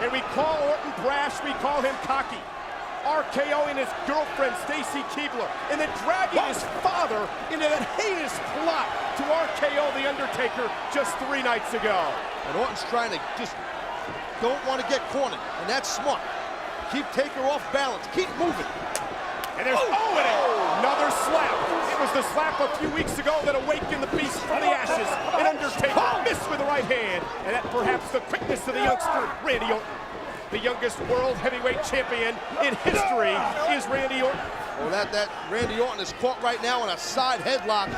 And we call Orton brash, we call him cocky. RKOing his girlfriend, Stacy Keibler, and then dragging his father into that heinous plot to RKO The Undertaker just 3 nights ago. And Orton's trying to just don't want to get cornered, and that's smart. Keep Taker off balance, keep moving. And there's another slap. It was the slap a few weeks ago that awakened the beast from the ashes. And Undertaker missed with the right hand, and that perhaps the quickness of the youngster, Randy Orton. The youngest world heavyweight champion in history is Randy Orton. Well, that Randy Orton is caught right now in a side headlock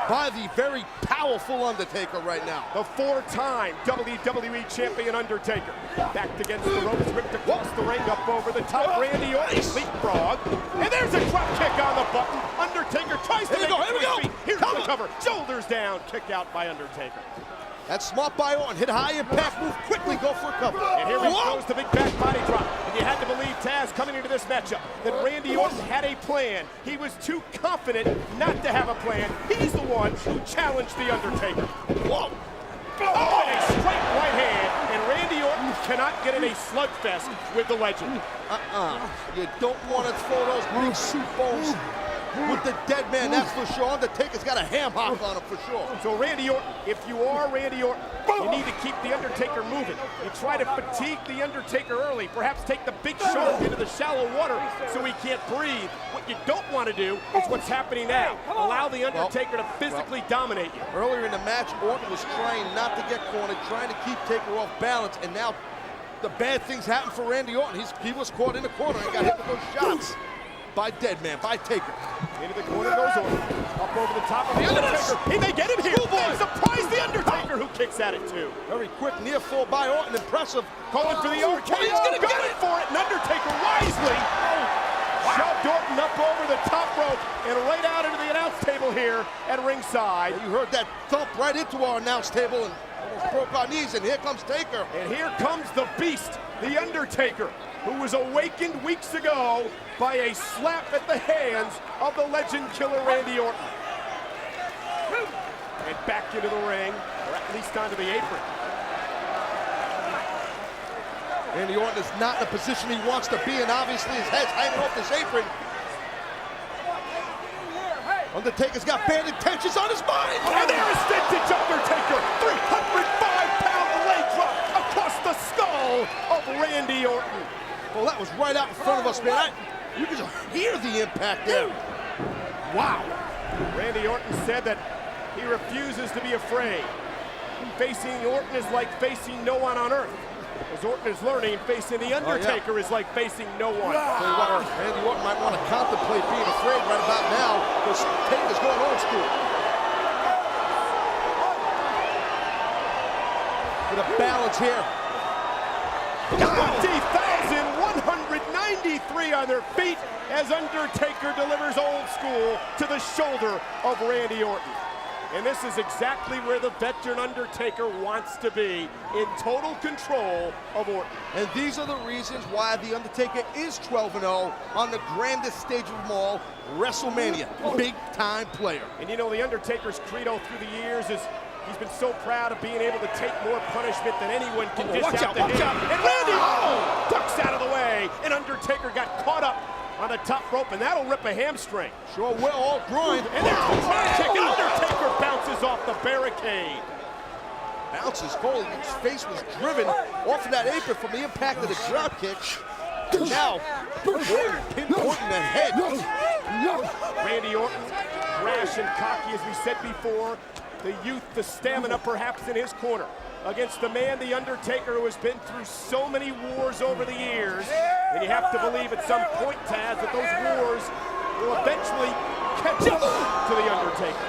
by the very powerful Undertaker right now. The 4-time WWE champion Undertaker. Backed against the ropes, ripped across the ring, up over the top. Randy Orton leapfrog. And there's a drop kick on the button. Undertaker tries to make it to his feet. Here's the cover. Shoulders down. Kick out by Undertaker. That's smart by Orton. Hit high impact, move quickly, go for a cover. And here he goes, the big back body drop. And you had to believe, Taz, coming into this matchup, that Randy Orton had a plan. He was too confident not to have a plan. He's the one who challenged The Undertaker. Whoa! Oh, and a straight right hand. And Randy Orton cannot get in a slugfest with the legend. You don't want to throw those big soup bones with the dead man, that's for sure. Undertaker's got a ham hock on him for sure. So Randy Orton, if you are Randy Orton, you need to keep The Undertaker moving. You try to fatigue The Undertaker early, perhaps take the big shark into the shallow water so he can't breathe. What you don't want to do is what's happening now. Allow The Undertaker to physically dominate you. Earlier in the match, Orton was trying not to get cornered, trying to keep Taker off balance, and now the bad things happen for Randy Orton. He was caught in the corner and got hit with those shots by Deadman, by Taker. Into the corner goes Orton. Up over the top of The Undertaker. He may get him here. And surprise The Undertaker, who kicks at it too. Very quick near fall by Orton, impressive. Calling for the RKO. He's going to get it for it. And Undertaker wisely shoved Orton up over the top rope and right out into the announce table here at ringside. You heard that thump right into our announce table and almost broke our knees, and here comes Taker. And here comes the beast, The Undertaker, who was awakened weeks ago by a slap at the hands of the legend killer Randy Orton. And back into the ring, or at least onto the apron. Randy Orton is not in the position he wants to be, and obviously his head's hanging off this apron. Undertaker's got bad intentions on his mind. And there is vintage Undertaker, 305-pound leg drop across the skull of Randy Orton. Well, that was right out in front of us, man. You can just hear the impact there. Wow. Randy Orton said that he refuses to be afraid. Facing Orton is like facing no one on earth. As Orton is learning, facing The Undertaker is like facing no one. Tell you what, Randy Orton might want to contemplate being afraid right about now, because Taker's going old school. With a balance here. 20,193 on their feet as Undertaker delivers old school to the shoulder of Randy Orton. And this is exactly where the veteran Undertaker wants to be, in total control of Orton. And these are the reasons why The Undertaker is 12-0 on the grandest stage of them all, WrestleMania. Big-time player. And you know, The Undertaker's credo through the years is he's been so proud of being able to take more punishment than anyone can dish out to him. And Randy ducks out of the way, and Undertaker got caught up on the top rope, and that'll rip a hamstring. Sure will, all groin. And there's the front kick, and Undertaker bounces off the barricade. Bounces, Foley, his face was driven off of that apron from the impact of the drop kick. Now, pinpointing the head. Randy Orton, brash and cocky as we said before. The youth, the stamina perhaps in his corner against the man, The Undertaker, who has been through so many wars over the years. And you have to believe at some point, Taz, that those wars will eventually catch up to The Undertaker.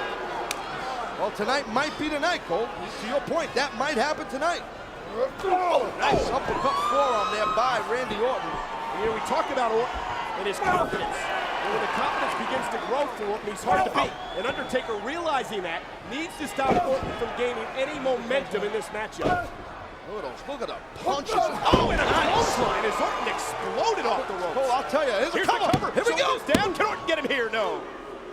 Well, tonight might be the night, Cole. To your point, that might happen tonight. Oh, nice uppercut forearm there by Randy Orton. And, you know, we talked about Orton and his confidence. And when the confidence begins to grow for Orton, he's hard to beat. And Undertaker, realizing that, needs to stop Orton from gaining any momentum in this matchup. Look at the punches. Oh, and a clothesline as Orton exploded off the ropes. Cole, I'll tell you, here's a cover. Here we go. Down. Can Orton get him here? No.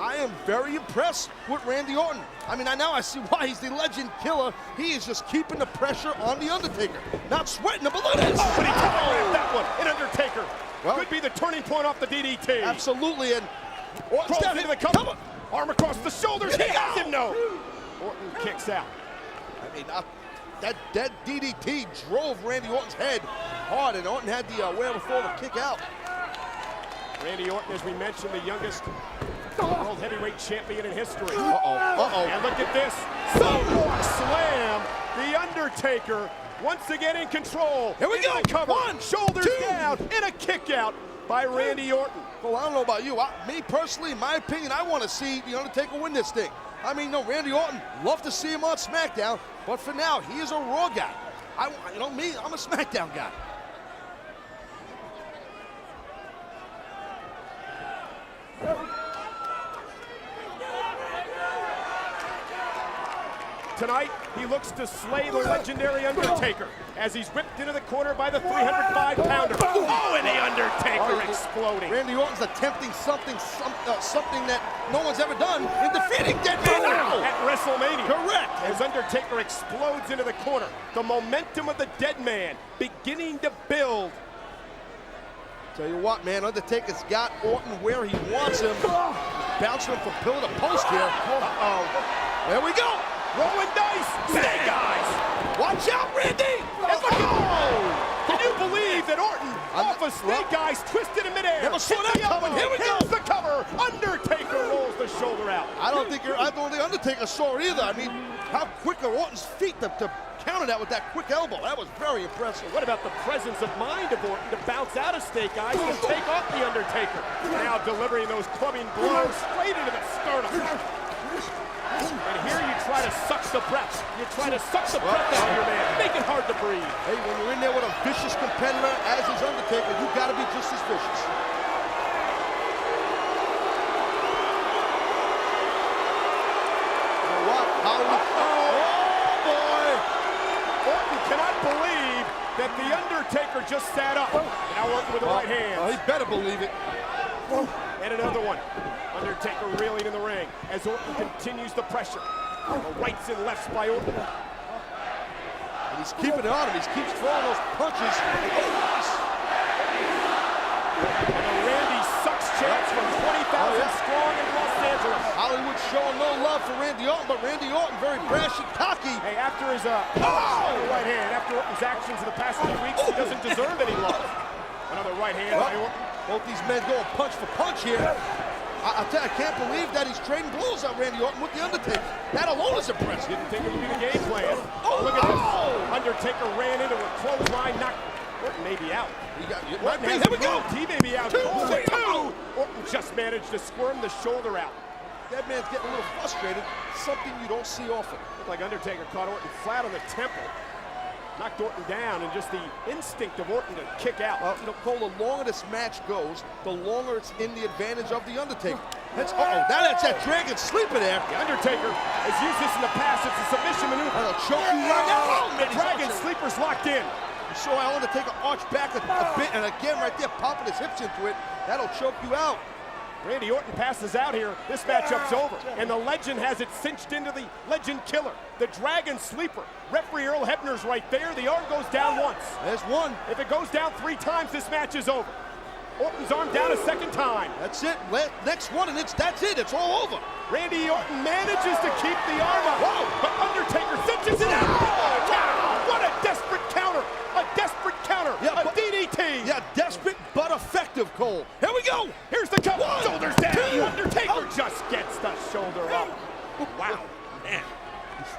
I am very impressed with Randy Orton. I mean, now I see why he's the legend killer. He is just keeping the pressure on The Undertaker. Not sweating him, but look at this. Oh, but he telegraphed that one. And Undertaker Well, could be the turning point off the DDT. Absolutely, and Orton's Crawls down into the cover. Arm across the shoulders. He has him, no. Orton kicks out. I mean, that DDT drove Randy Orton's head hard, and Orton had the wherewithal to kick out. Randy Orton, as we mentioned, the youngest world heavyweight champion in history. Uh-oh. And look at this. Sunwalk slam. The Undertaker once again in control. Here we Into go. the cover. One, shoulders two. down, and a kick out by Randy Orton. Well, I don't know about you. Me personally, in my opinion, I want to see The Undertaker win this thing. I mean, no, Randy Orton, love to see him on SmackDown, but for now, he is a Raw guy. You know me, I'm a SmackDown guy. Tonight, he looks to slay the legendary Undertaker as he's whipped into the corner by the 305-pounder. Oh, and the Undertaker exploding. Randy Orton's attempting something that no one's ever done in defeating Deadman now. At WrestleMania. Correct. As Undertaker explodes into the corner, the momentum of the Deadman beginning to build. Tell you what, man, Undertaker's got Orton where he wants him. Bouncing him from pillar to post here. Uh-oh. There we go. Rolling dice. Snake eyes. Watch out, Randy. And look at Can you believe that Orton, off of Snake Eyes, twisted in midair? Never saw that coming. Here we go. Here's the cover. Undertaker rolls the shoulder out. I don't think the Undertaker saw it either. I mean, how quick are Orton's feet to counter that with that quick elbow? That was very impressive. What about the presence of mind of Orton to bounce out of Snake Eyes and take off the Undertaker? Now delivering those clubbing blows straight into the sternum. And here you try to suck the breath. You try to suck the breath out of your man. Make it hard to breathe. Hey, when you're in there with a vicious competitor as is Undertaker, you got to be just as vicious. You know what? Hollywood. Oh, boy. Orton cannot believe that the Undertaker just sat up. Now Orton with the right hand. He better believe it. And another one. Undertaker reeling in the ring as Orton continues the pressure. The rights and lefts by Orton. And he's keeping it on him. He keeps throwing those punches. And the Randy sucks chance from 20,000 strong in Los Angeles. Hollywood showing no love for Randy Orton, but Randy Orton very brash and cocky. Hey, after his right hand, after Orton's actions in the past few weeks, he doesn't deserve any love. Another right hand by Orton. Both these men going punch for punch here. I can't believe that he's trading blows on Randy Orton with the Undertaker. That alone is impressive. Didn't think it would be the game plan. Look at this. Undertaker ran into a clothesline, knocked Orton may be out. Here we go. He may be out. Two. Orton just managed to squirm the shoulder out. That man's getting a little frustrated. Something you don't see often. Looked like Undertaker caught Orton flat on the temple. Knocked Orton down, and just the instinct of Orton to kick out. Well, you know, Cole, the longer this match goes, the longer it's in the advantage of the Undertaker. That's that Dragon Sleeper there. The Undertaker has used this in the past. It's a submission maneuver. That'll choke you right now. The Dragon Sleeper's locked in. You saw how Undertaker arch back a bit, and again right there, popping his hips into it. That'll choke you out. Randy Orton passes out here. This matchup's over. And the legend has it cinched into the legend killer, the Dragon Sleeper. Referee Earl Hebner's right there. The arm goes down once. There's one. If it goes down 3 times, this match is over. Orton's arm down a second time. That's it. Next one, and that's it. It's all over. Randy Orton manages to keep the arm up. Whoa. But Undertaker cinches it out. Oh, what a desperate counter. A desperate counter. Yeah, a DDT. Yeah, desperate but effective, Cole. Here we go. Here's the cover. Shoulders down. Undertaker just gets the shoulder up. Wow, man.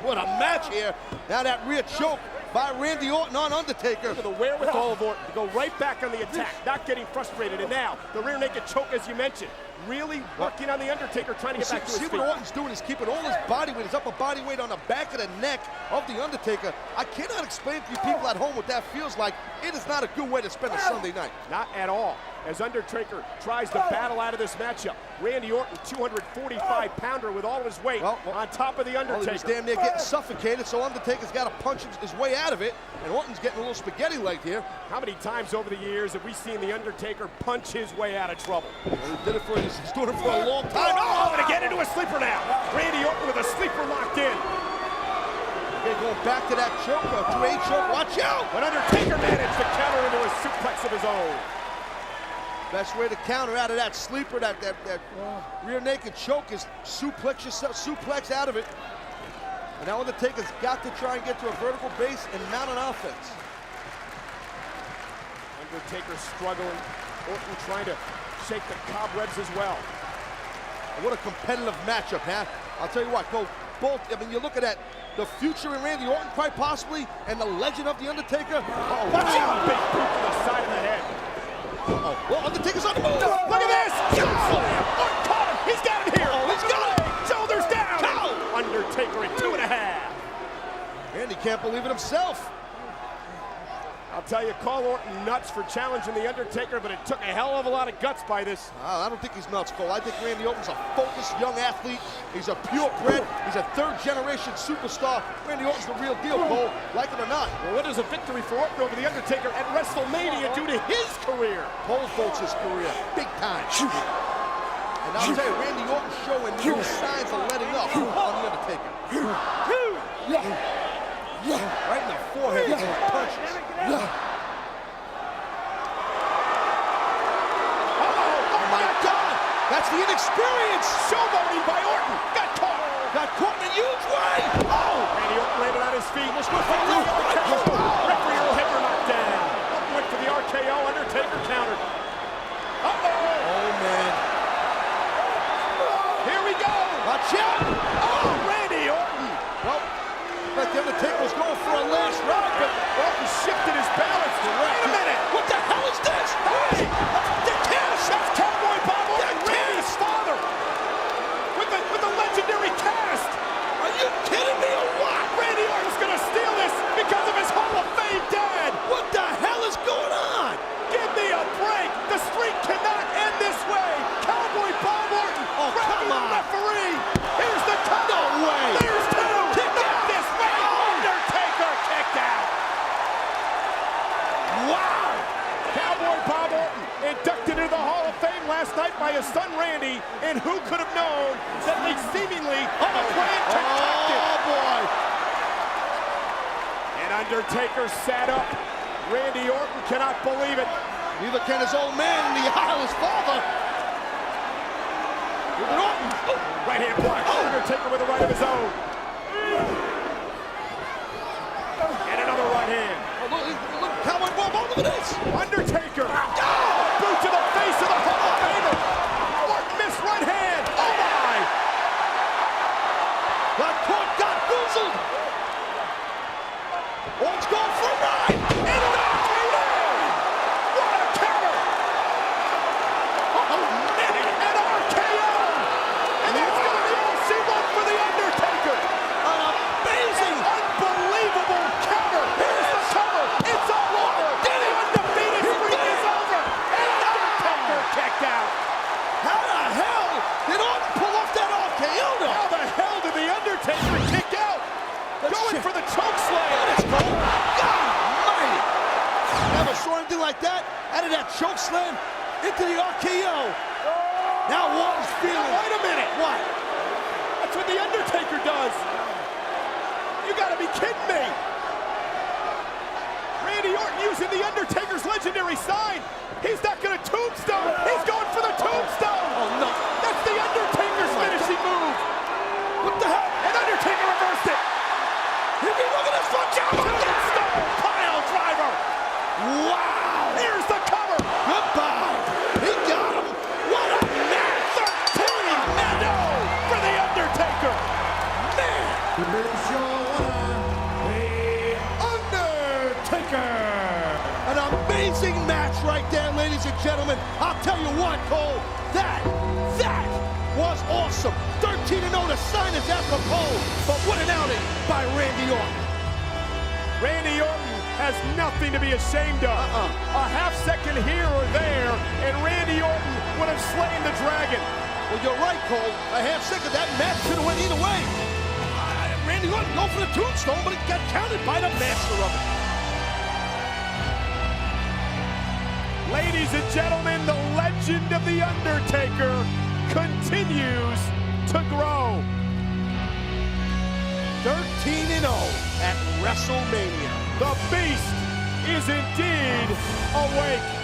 What a match here. Now that rear choke by Randy Orton on Undertaker. Look at the wherewithal of Orton to go right back on the attack, not getting frustrated. And now the rear naked choke, as you mentioned, really working on the Undertaker, trying to get back to his feet. See what Orton's doing is keeping all his body weight, his upper body weight on the back of the neck of the Undertaker. I cannot explain to you people at home what that feels like. It is not a good way to spend a Sunday night. Not at all. as Undertaker tries to battle out of this matchup. Randy Orton, 245-pounder with all of his weight on top of the Undertaker. He's damn near getting suffocated, so Undertaker's got to punch his way out of it, and Orton's getting a little spaghetti-legged here. How many times over the years have we seen the Undertaker punch his way out of trouble? Well, he's doing it for a long time. Oh, and get into a sleeper now. Randy Orton with a sleeper locked in. Okay, going back to that choke, a 2-8 choke, watch out! But Undertaker managed to counter into a suplex of his own. Best way to counter out of that sleeper, that rear naked choke is suplex out of it. And now Undertaker's got to try and get to a vertical base and mount an offense. Undertaker struggling. Orton trying to shake the cobwebs as well. What a competitive matchup, huh? I'll tell you what, both, I mean, you're looking at the future in Randy Orton, quite possibly, and the legend of The Undertaker. Uh-oh, watch out! Big boot to the side of the head. Uh-oh. Well, Undertaker's on the move. Look at this! Slam! Orton caught him! He's got him here! Oh, he's got it! Shoulders down! Undertaker at 2.5. Randy can't believe it himself. I'll tell you, call Orton nuts for challenging The Undertaker, but it took a hell of a lot of guts by this. I don't think he's nuts, Cole. I think Randy Orton's a focused young athlete. He's a purebred. He's a third-generation superstar. Randy Orton's the real deal, Cole, like it or not. Well, what is a victory for Orton over The Undertaker at WrestleMania do to his career? Pole vaults his career, big time. And I'll tell you, Randy Orton's showing no signs of letting up on The Undertaker. Right in the forehead with those punches. Oh my God! That's the inexperience! Showboating by Orton! Got caught! Got caught in a huge way! Oh! Randy Orton landed on his feet. Referee will hit her knockdown. Orton went for the RKO. Undertaker countered. Uh-oh! Oh, man. Here we go! Watch out! Oh, Randy Orton! Well, like the Undertaker was going for a last ride, but Orton shifted his balance. Wait a minute! What the hell is this? Hey! The cast! That's Cowboy Bob Orton, Randy's father! With the legendary cast! Are you kidding me or what? Randy Orton's gonna steal this because of his Hall of Fame dad! What the hell is going on? Give me a break! The streak cannot end this way! Cowboy Bob Orton! Oh, come on! The referee! Here's the count! No way! There's two! Kick Not out! this way! Undertaker kicked out! Wow! Cowboy Bob Orton inducted into the Hall of Fame last night by his son Randy, and who could have known that they seemingly on a plan concocted? Oh, boy! And Undertaker sat up. Randy Orton cannot believe it. Neither can his old man in the aisle, his father. Look at Orton. Right hand block. Undertaker with a right of his own. And another right hand. Oh, look, Cowboy Bob, look at this. Undertaker. Boot to the face of the Hall of Famer. Orton missed right hand. Oh my! Got caught, got goozled. Orton's going for a ride. And what a counter! Oh man! An RKO! And that's going to be all she wants for the Undertaker. An amazing, Unbelievable counter. Here's the cover. It's all over. The undefeated streak is over. And Undertaker kicked out. how the hell did Orton pull off that RKO? How the hell did the Undertaker kick out? Going for the choke slam. God almighty! Never saw anything like that. Out of that choke slam into the RKO. Now Orton's feeling. Wait a minute. What? That's what the Undertaker does. You gotta be kidding me. Randy Orton using the Undertaker's legendary sign. He's not gonna tombstone. He's going for the tombstone. Oh no! That's the Undertaker's finishing move. What the hell? And Undertaker reversed it. Look at this one, Tombstone pile driver. Wow! Here's the cover. Goodbye. He got him. What a match! 13 and 0 for the Undertaker. Man! The Undertaker. An amazing match right there, ladies and gentlemen. I'll tell you what, Cole, that was awesome. 13-0 to sign is apropos, but what an outing by Randy Orton. Randy Orton has nothing to be ashamed of. A half second here or there, and Randy Orton would have slain the Dragon. Well, you're right, Cole. A half second, that match could have went either way. Randy Orton go for the tombstone, but it got counted by the master of it. Ladies and gentlemen, the legend of The Undertaker continues to grow. 13-0 at WrestleMania. The Beast is indeed awake.